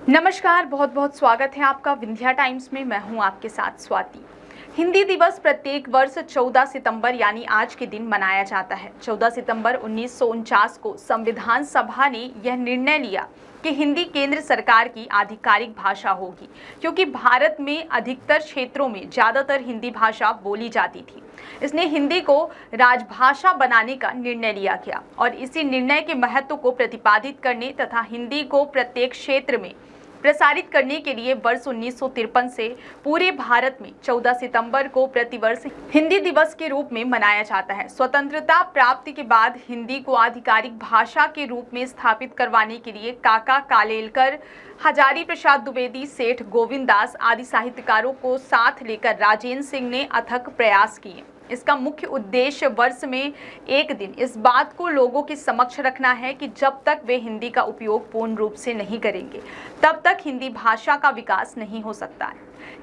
नमस्कार, बहुत बहुत स्वागत है आपका विंध्या टाइम्स में। मैं हूं आपके साथ स्वाति। हिंदी दिवस प्रत्येक वर्ष 14 सितंबर यानी आज के दिन मनाया जाता है। 14 सितंबर 1949 को संविधान सभा ने यह निर्णय लिया कि हिंदी केंद्र सरकार की आधिकारिक भाषा होगी, क्योंकि भारत में अधिकतर क्षेत्रों में ज़्यादातर हिंदी भाषा बोली जाती थी। इसने हिंदी को राजभाषा बनाने का निर्णय लिया गया और इसी निर्णय के महत्व को प्रतिपादित करने तथा हिंदी को प्रत्येक क्षेत्र में प्रसारित करने के लिए वर्ष 1953 से पूरे भारत में 14 सितंबर को प्रतिवर्ष हिंदी दिवस के रूप में मनाया जाता है। स्वतंत्रता प्राप्ति के बाद हिंदी को आधिकारिक भाषा के रूप में स्थापित करवाने के लिए काका कालेलकर, हजारी प्रसाद द्विवेदी, सेठ गोविंद दास आदि साहित्यकारों को साथ लेकर राजेंद्र सिंह ने अथक प्रयास किए। इसका मुख्य उद्देश्य वर्ष में एक दिन इस बात को लोगों के समक्ष रखना है कि जब तक वे हिंदी का उपयोग पूर्ण रूप से नहीं करेंगे, तब तक हिंदी भाषा का विकास नहीं हो सकता है।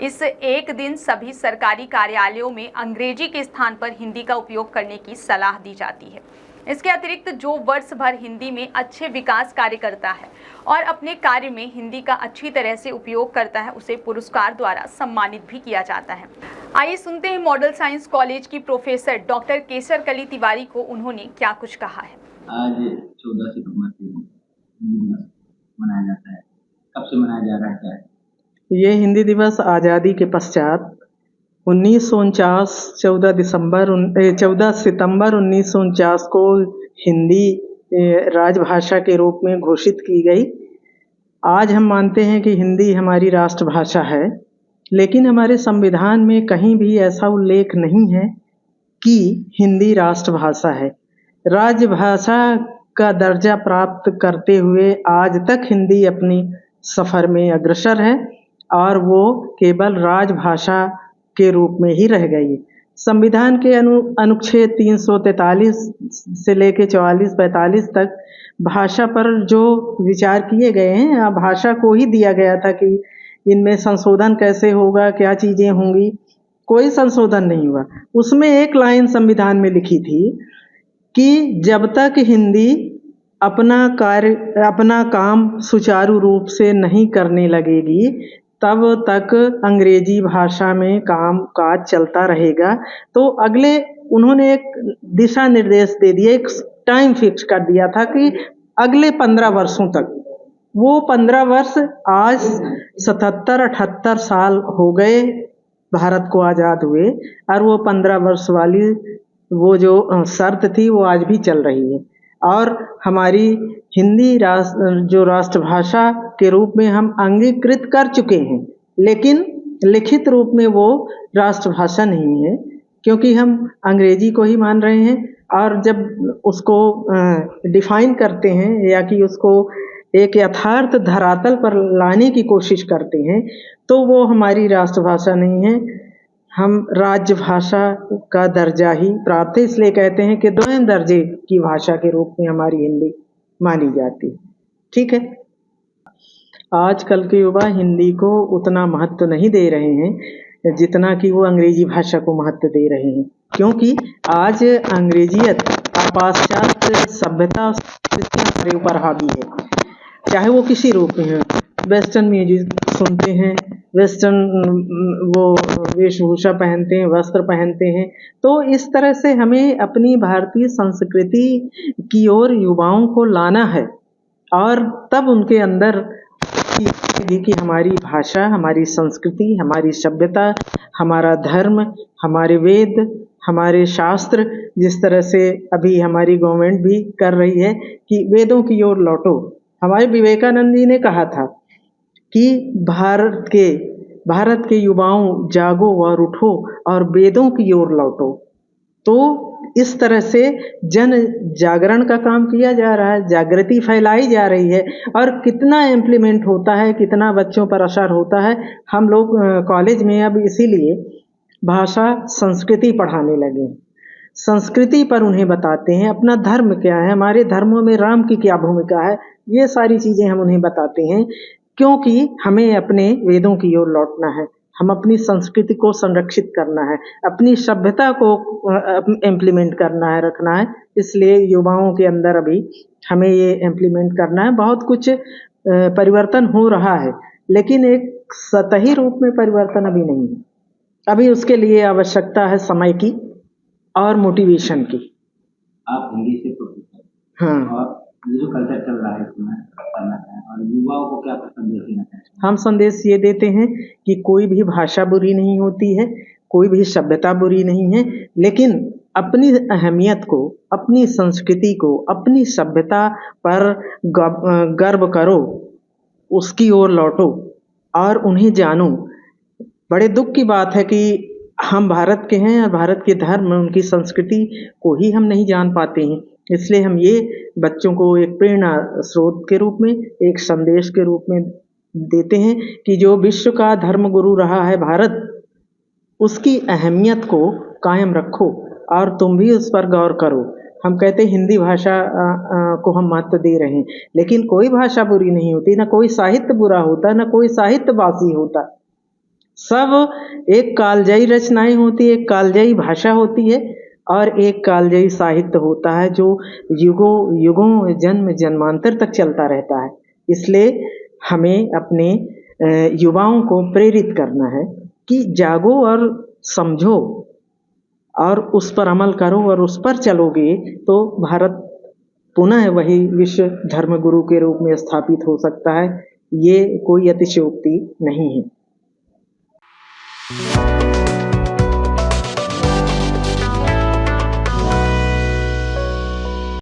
इस एक दिन सभी सरकारी कार्यालयों में अंग्रेजी के स्थान पर हिंदी का उपयोग करने की सलाह दी जाती है। इसके अतिरिक्त जो वर्ष भर हिंदी में अच्छे विकास कार्य करता है और अपने कार्य में हिंदी का अच्छी तरह से उपयोग करता है, उसे पुरस्कार द्वारा सम्मानित भी किया जाता है। आइए सुनते हैं मॉडल साइंस कॉलेज की प्रोफेसर डॉक्टर केसर कली तिवारी को, उन्होंने क्या कुछ कहा है। आज 14 सितंबर को हिंदी दिवस मनाया जाता है। कब से मनाया जा रहा है, क्या है? ये हिंदी दिवस आज़ादी के पश्चात 1949 14 सितंबर 1949 को हिंदी राजभाषा के रूप में घोषित की गई। आज हम मानते हैं कि हिंदी हमारी राष्ट्रभाषा है, लेकिन हमारे संविधान में कहीं भी ऐसा उल्लेख नहीं है कि हिंदी राष्ट्रभाषा है। राजभाषा का दर्जा प्राप्त करते हुए आज तक हिंदी अपनी सफ़र में अग्रसर है और वो केवल राजभाषा के रूप में ही रह गई। संविधान के अनुच्छेद 343 से लेकर 44-45 तक भाषा पर जो विचार किए गए हैं, भाषा को ही दिया गया था कि इनमें संशोधन कैसे होगा, क्या चीज़ें होंगी। कोई संशोधन नहीं हुआ। उसमें एक लाइन संविधान में लिखी थी कि जब तक हिंदी अपना काम सुचारू रूप से नहीं करने लगेगी, तब तक अंग्रेजी भाषा में काम काज चलता रहेगा। तो अगले उन्होंने एक दिशा निर्देश दे दिए, एक टाइम फिक्स कर दिया था कि अगले 15 वर्षों तक। वो 15 वर्ष आज 77-78 साल हो गए भारत को आज़ाद हुए, और वो 15 वर्ष वाली वो जो शर्त थी वो आज भी चल रही है। और हमारी हिंदी जो राष्ट्रभाषा के रूप में हम अंगीकृत कर चुके हैं, लेकिन लिखित रूप में वो राष्ट्रभाषा नहीं है, क्योंकि हम अंग्रेजी को ही मान रहे हैं। और जब उसको डिफाइन करते हैं या कि उसको एक यथार्थ धरातल पर लाने की कोशिश करते हैं, तो वो हमारी राष्ट्रभाषा नहीं है। हम राज्यभाषा का दर्जा ही प्राप्त है, इसलिए कहते हैं कि द्वितीय दर्जे की भाषा के रूप में हमारी हिंदी मानी जाती है। ठीक है। आजकल के युवा हिंदी को उतना महत्व नहीं दे रहे हैं जितना कि वो अंग्रेजी भाषा को महत्व दे रहे हैं, क्योंकि आज अंग्रेजियत पाश्चात्य सभ्यता हमारे ऊपर हावी है, चाहे वो किसी रूप में है। वेस्टर्न म्यूजिक सुनते हैं, वेस्टर्न वो वेशभूषा पहनते हैं, वस्त्र पहनते हैं। तो इस तरह से हमें अपनी भारतीय संस्कृति की ओर युवाओं को लाना है, और तब उनके अंदर कि हमारी भाषा, हमारी संस्कृति, हमारी सभ्यता, हमारा धर्म, हमारे वेद, हमारे शास्त्र, जिस तरह से अभी हमारी गवर्नमेंट भी कर रही है कि वेदों की ओर लौटो। हमारे विवेकानंद जी ने कहा था कि भारत के युवाओं जागो और उठो और वेदों की ओर लौटो। तो इस तरह से जन जागरण का काम किया जा रहा है, जागृति फैलाई जा रही है, और कितना इम्प्लीमेंट होता है, कितना बच्चों पर असर होता है। हम लोग कॉलेज में अब इसीलिए भाषा संस्कृति पढ़ाने लगे। संस्कृति पर उन्हें बताते हैं अपना धर्म क्या है, हमारे धर्मों में राम की क्या भूमिका है, ये सारी चीज़ें हम उन्हें बताते हैं, क्योंकि हमें अपने वेदों की ओर लौटना है, हम अपनी संस्कृति को संरक्षित करना है, अपनी सभ्यता को इम्प्लीमेंट करना है, रखना है। इसलिए युवाओं के अंदर अभी हमें ये इम्प्लीमेंट करना है। बहुत कुछ परिवर्तन हो रहा है, लेकिन एक सतही रूप में परिवर्तन अभी नहीं है। अभी उसके लिए आवश्यकता है समय की और मोटिवेशन की। आप हिंदी से प्रोफेसर, हाँ, और ये जो कल्चर चल रहा है इसमें करना है, और युवाओं को क्या संदेश देना चाहिए? हम संदेश ये देते हैं कि कोई भी भाषा बुरी नहीं होती है, कोई भी सभ्यता बुरी नहीं है, लेकिन अपनी अहमियत को, अपनी संस्कृति को, अपनी सभ्यता पर गर्व करो, उसकी ओर लौटो और उन्हें जानो। बड़े दुख की बात है कि हम भारत के हैं और भारत के धर्म, उनकी संस्कृति को ही हम नहीं जान पाते हैं। इसलिए हम ये बच्चों को एक प्रेरणा स्रोत के रूप में, एक संदेश के रूप में देते हैं कि जो विश्व का धर्म गुरु रहा है भारत, उसकी अहमियत को कायम रखो और तुम भी उस पर गौर करो। हम कहते हैं हिंदी भाषा को हम महत्व दे रहे हैं, लेकिन कोई भाषा बुरी नहीं होती, ना कोई साहित्य बुरा होता, ना कोई साहित्य बासी होता। सब एक कालजयी रचनाएं होती है, एक कालजयी भाषा होती है और एक कालजयी साहित्य होता है जो युगों युगों जन्म जन्मांतर तक चलता रहता है। इसलिए हमें अपने युवाओं को प्रेरित करना है कि जागो और समझो और उस पर अमल करो, और उस पर चलोगे तो भारत पुनः वही विश्व धर्मगुरु के रूप में स्थापित हो सकता है। ये कोई अतिशयोक्ति नहीं है।